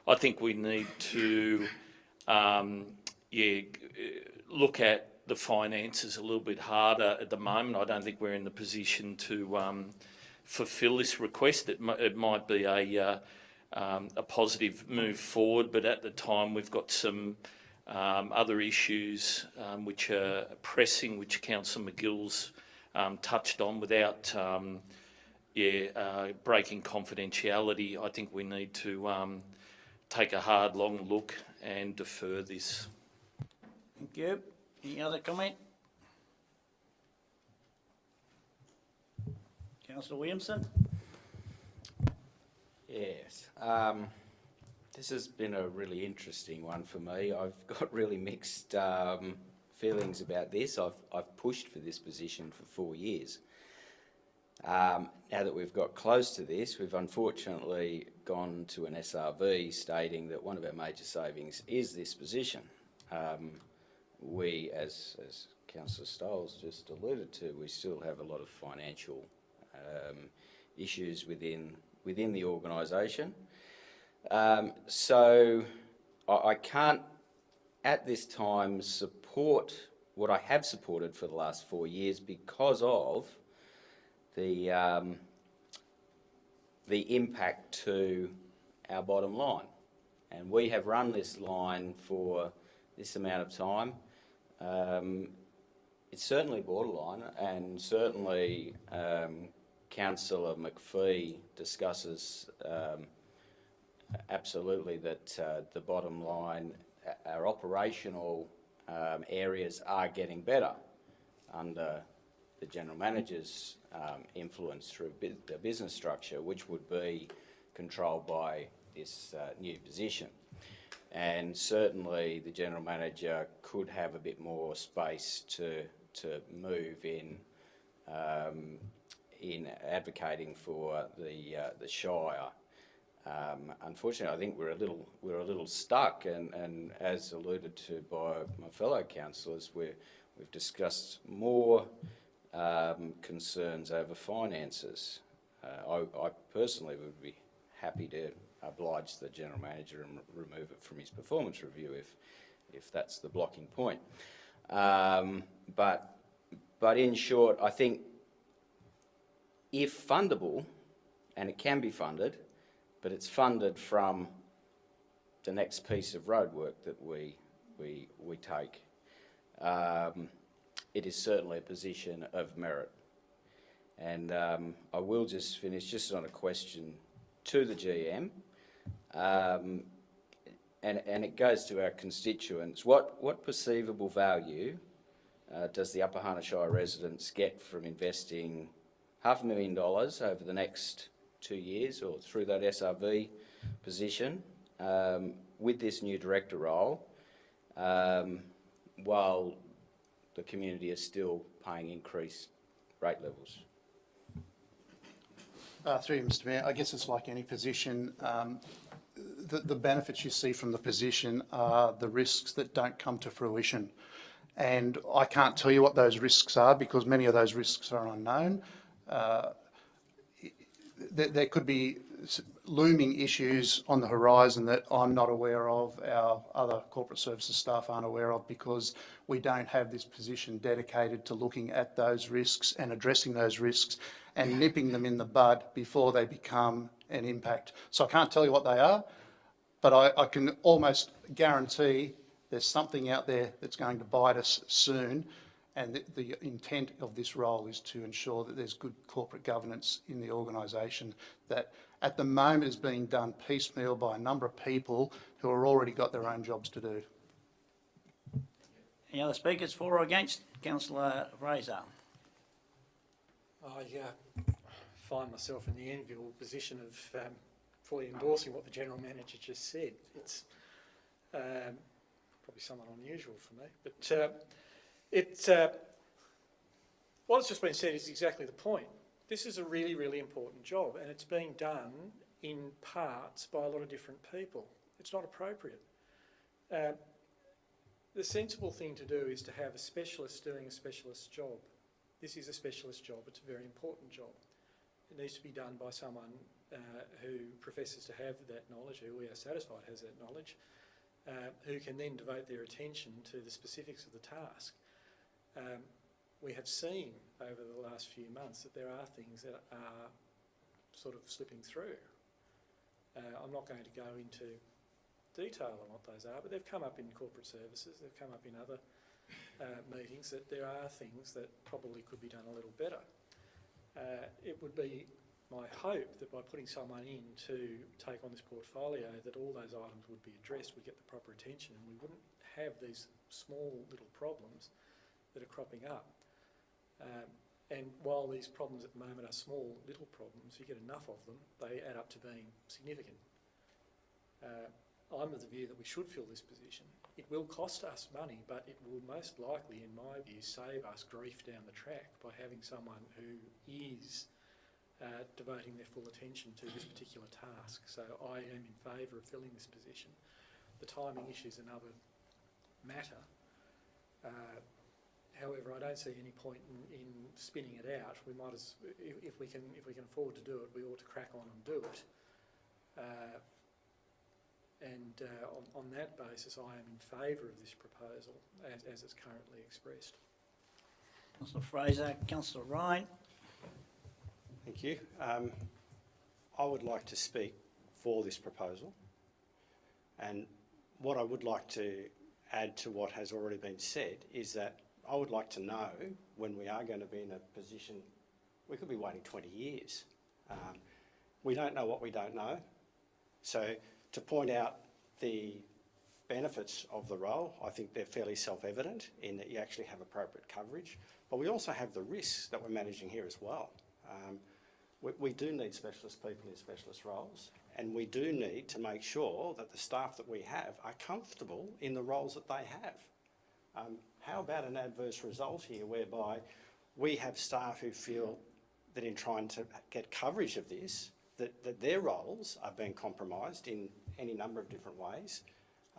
I think we need to look at the finances a little bit harder at the moment. I don't think we're in the position to fulfil this request. It might be a positive move forward, but at the time we've got some other issues which are pressing, which Councillor McGill's touched on, without breaking confidentiality. I think we need to take a hard, long look and defer this. Thank you. Any other comment? Councillor Williamson. Yes. This has been a really interesting one for me. I've got really mixed feelings about this. I've pushed for this position for 4 years. Now that we've got close to this, we've unfortunately gone to an SRV stating that one of our major savings is this position. We, as Councillor Stoles just alluded to, we still have a lot of financial issues within the organisation. So I can't at this time support what I have supported for the last 4 years because of the the impact to our bottom line. And we have run this line for this amount of time. It's certainly borderline, and certainly Councillor McPhee discusses absolutely that the bottom line, our operational areas are getting better under the General Manager's influence through the business structure, which would be controlled by this new position. And certainly the General Manager could have a bit more space to move in advocating for the Shire. Unfortunately, I think we're a little stuck, and as alluded to by my fellow councillors, we've discussed more concerns over finances. I personally would be happy to oblige the General Manager and remove it from his performance review if that's the blocking point. But in short, I think if fundable, and it can be funded, but it's funded from the next piece of roadwork that we take, it is certainly a position of merit. And I will just finish just on a question to the GM, and it goes to our constituents. What perceivable value does the Upper Hunter Shire residents get from investing $500,000 over the next 2 years or through that SRV position with this new director role, while the community is still paying increased rate levels? Through you, Mr Mayor, I guess it's like any position. The benefits you see from the position are the risks that don't come to fruition. And I can't tell you what those risks are because many of those risks are unknown. There could be looming issues on the horizon that I'm not aware of, our other corporate services staff aren't aware of, because we don't have this position dedicated to looking at those risks and addressing those risks and nipping them in the bud before they become an impact. So I can't tell you what they are, but I can almost guarantee there's something out there that's going to bite us soon, and the intent of this role is to ensure that there's good corporate governance in the organisation that at the moment is being done piecemeal by a number of people who have already got their own jobs to do. Any other speakers for or against? Councillor Fraser. I find myself in the enviable position of fully endorsing what the General Manager just said. It's probably somewhat unusual for me, but what's just been said is exactly the point. This is a really, really important job, and it's being done in parts by a lot of different people. It's not appropriate. The sensible thing to do is to have a specialist doing a specialist job. This is a specialist job. It's a very important job. It needs to be done by someone who professes to have that knowledge, who we are satisfied has that knowledge, who can then devote their attention to the specifics of the task. We have seen over the last few months that there are things that are sort of slipping through. I'm not going to go into detail on what those are, but they've come up in corporate services, they've come up in other meetings, that there are things that probably could be done a little better. It would be my hope that by putting someone in to take on this portfolio, that all those items would be addressed, would get the proper attention, and we wouldn't have these small little problems that are cropping up. And while these problems at the moment are small little problems, you get enough of them, they add up to being significant. I'm of the view that we should fill this position. It will cost us money, but it will most likely, in my view, save us grief down the track by having someone who is devoting their full attention to this particular task. So I am in favour of filling this position. The timing issue is another matter. However, I don't see any point in spinning it out. We might, if we can afford to do it, we ought to crack on and do it. On that basis, I am in favour of this proposal as it's currently expressed. Councillor Fraser. Councillor Ryan. Thank you. I would like to speak for this proposal, and what I would like to add to what has already been said is that I would like to know when we are going to be in a position, we could be waiting 20 years. We don't know what we don't know. So to point out the benefits of the role, I think they're fairly self-evident in that you actually have appropriate coverage, but we also have the risks that we're managing here as well. We do need specialist people in specialist roles, and we do need to make sure that the staff that we have are comfortable in the roles that they have. How about an adverse result here whereby we have staff who feel that in trying to get coverage of this, that their roles are being compromised in any number of different ways?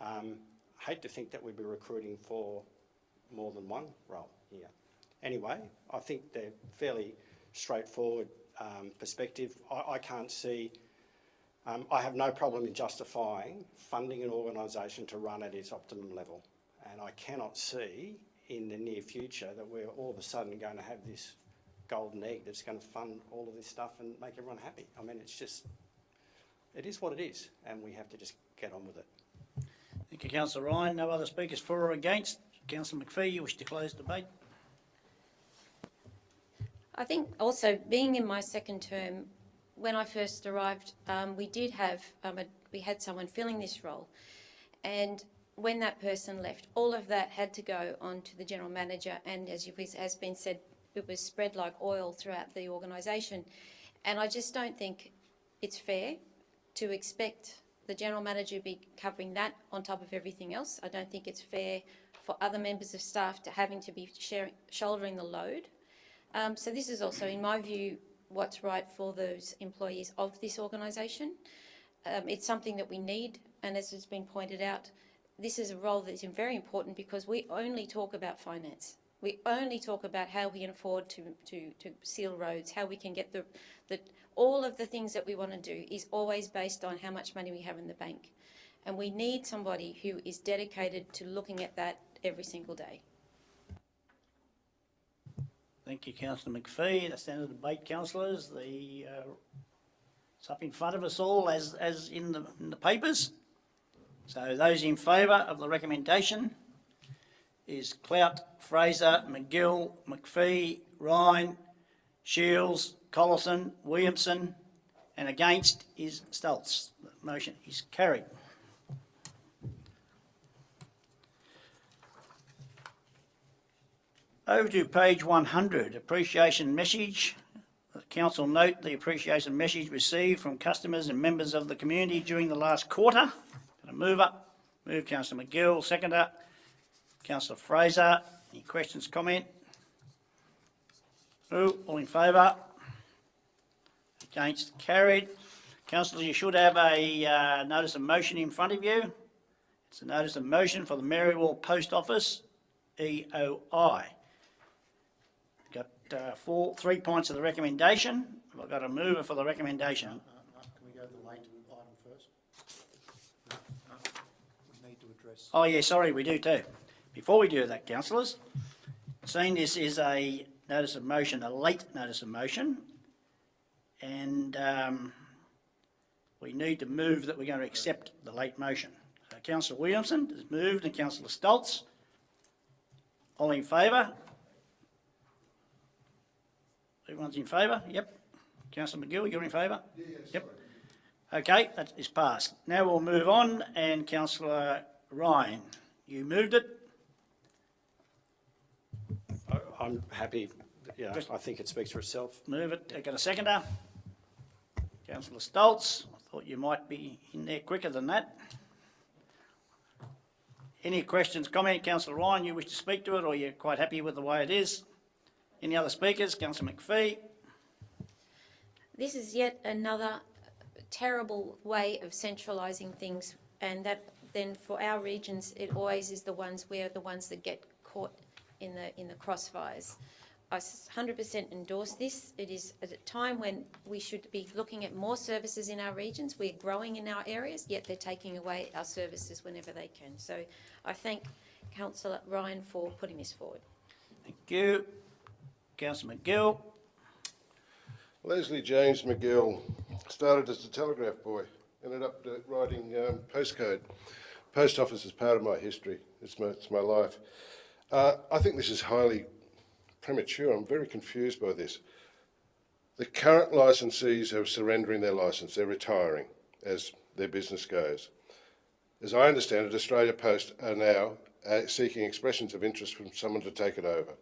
I hate to think that we'd be recruiting for more than one role here. Anyway, I think they're fairly straightforward perspective. I can't see, I have no problem in justifying funding an organisation to run at its optimum level. And I cannot see in the near future that we're all of a sudden going to have this golden egg that's going to fund all of this stuff and make everyone happy. I mean, it's just, it is what it is, and we have to just get on with it. Thank you, Councillor Ryan. No other speakers for or against. Councillor McPhee, you wish to close debate? I think also, being in my second term, when I first arrived, we did have, we had someone filling this role, and when that person left, all of that had to go on to the general manager, and as has been said, it was spread like oil throughout the organisation. And I just don't think it's fair to expect the general manager to be covering that on top of everything else. I don't think it's fair for other members of staff to having to be shouldering the load. So this is also, in my view, what's right for those employees of this organisation. It's something that we need, and as has been pointed out, this is a role that is very important because we only talk about finance. We only talk about how we can afford to seal roads, how we can get all of the things that we want to do is always based on how much money we have in the bank. And we need somebody who is dedicated to looking at that every single day. Thank you, Councillor McPhee. That's the end of the debate, councillors. It's up in front of us all as in the papers. So those in favour of the recommendation is Clout, Fraser, McGill, McPhee, Ryan, Shields, Collison, Williamson, and against is Stoltz. The motion is carried. Over to page 100, appreciation message. The council note the appreciation message received from customers and members of the community during the last quarter. Going to move up. Move Councillor McGill, seconder. Councillor Fraser, any questions, comment? All in favour? Against, carried. Councillors, you should have a notice of motion in front of you. It's a notice of motion for the Marywall Post Office, EOI. Got 3 points of the recommendation. I've got a mover for the recommendation. Can we go to the late item first? No. We need to address... Oh yeah, sorry, we do too. Before we do that, councillors, seeing this is a notice of motion, a late notice of motion, and we need to move that we're going to accept the late motion. So Councillor Williamson has moved and Councillor Stoltz. All in favour? Everyone's in favour? Yep. Councillor McGill, you're in favour? Yes. Yep. Okay, that is passed. Now we'll move on, and Councillor Ryan, you moved it. I'm happy, I think it speaks for itself. Move it. I got a seconder. Councillor Stoltz. I thought you might be in there quicker than that. Any questions, comment? Councillor Ryan, you wish to speak to it, or you're quite happy with the way it is? Any other speakers? Councillor McPhee. This is yet another terrible way of centralising things, and that then for our regions, it always is the ones that get caught in the crossfires. I 100% endorse this. It is at a time when we should be looking at more services in our regions. We're growing in our areas, yet they're taking away our services whenever they can. So I thank Councillor Ryan for putting this forward. Thank you. Councillor McGill. Leslie James McGill, Started as a telegraph boy, ended up writing postcode. Post office is part of my history. It's my life. I think this is highly premature. I'm very confused by this. The current licensees are surrendering their licence. They're retiring as their business goes. As I understand it, Australia Post are now seeking expressions of interest from someone to take it over.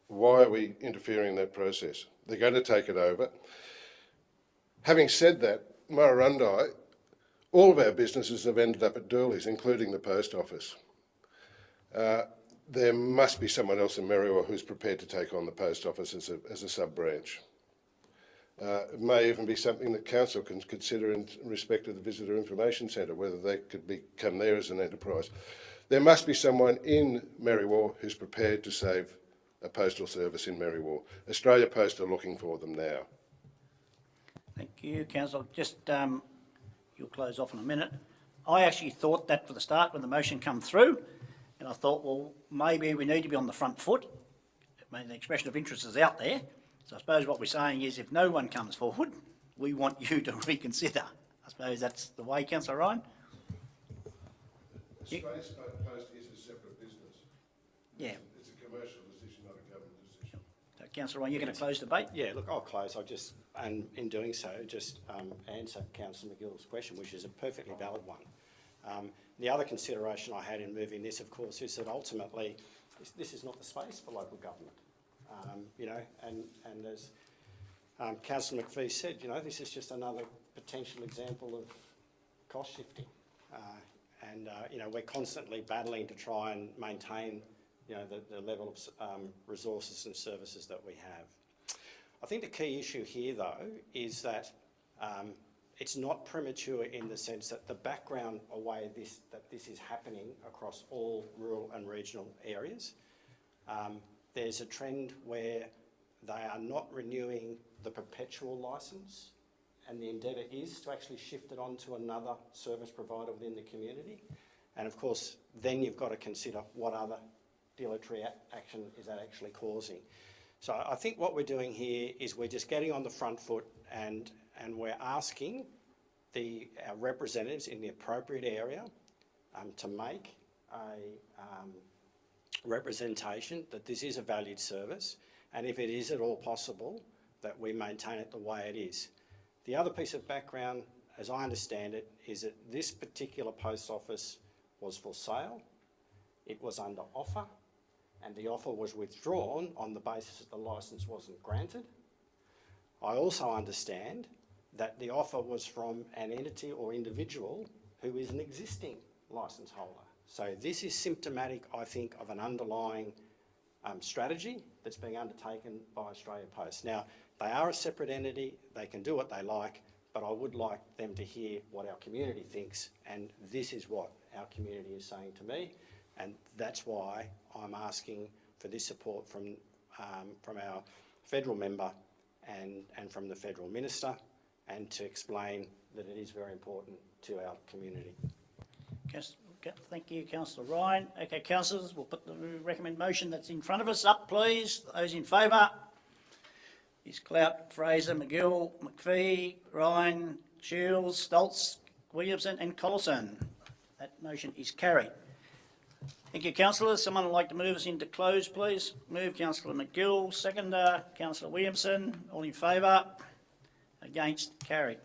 Why are we interfering in that process? They're going to take it over. Having said that, Murrurundi, all of our businesses have ended up at Durleys, including the post office. There must be someone else in Merriwa who's prepared to take on the post office as a sub-branch. It may even be something that council can consider in respect of the Visitor Information Centre, whether they could become there as an enterprise. There must be someone in Merriwa who's prepared to save a postal service in Merriwa. Australia Post are looking for them now. Thank you, Councillor. Just, you'll close off in a minute. I actually thought that for the start when the motion come through, and I thought, well, maybe we need to be on the front foot. I mean, the expression of interest is out there. So I suppose what we're saying is if no one comes forward, we want you to reconsider. I suppose that's the way, Councillor Ryan? Australia Post is a separate business. Yeah. It's a commercial decision, not a government decision. So, Councillor Ryan, you're going to close debate? Yeah, look, I'll close. And in doing so, just answer Councillor McGill's question, which is a perfectly valid one. The other consideration I had in moving this, of course, is that ultimately this is not the space for local government. You know, and as Councillor McPhee said, you know, this is just another potential example of cost shifting. You know, we're constantly battling to try and maintain, you know, the level of resources and services that we have. I think the key issue here, though, is that it's not premature in the sense that the background away that this is happening across all rural and regional areas. There's a trend where they are not renewing the perpetual licence, and the endeavour is to actually shift it on to another service provider within the community. And of course, then you've got to consider what other dilatory action is that actually causing. So I think what we're doing here is we're just getting on the front foot and we're asking our representatives in the appropriate area to make a representation that this is a valued service, and if it is at all possible, that we maintain it the way it is. The other piece of background, as I understand it, is that this particular post office was for sale, it was under offer, and the offer was withdrawn on the basis that the licence wasn't granted. I also understand that the offer was from an entity or individual who is an existing licence holder. So this is symptomatic, I think, of an underlying strategy that's being undertaken by Australia Post. Now, they are a separate entity, they can do what they like, but I would like them to hear what our community thinks, and this is what our community is saying to me, and that's why I'm asking for this support from our federal member and from the federal minister, and to explain that it is very important to our community. Thank you, Councillor Ryan. Okay, councillors, we'll put the recommended motion that's in front of us up, please. Those in favour is Clout, Fraser, McGill, McPhee, Ryan, Shields, Stoltz, Williamson and Collison. That motion is carried. Thank you, councillors. Someone would like to move us into close, please. Move, Councillor McGill. Seconder, Councillor Williamson. All in favour? Against? Carried.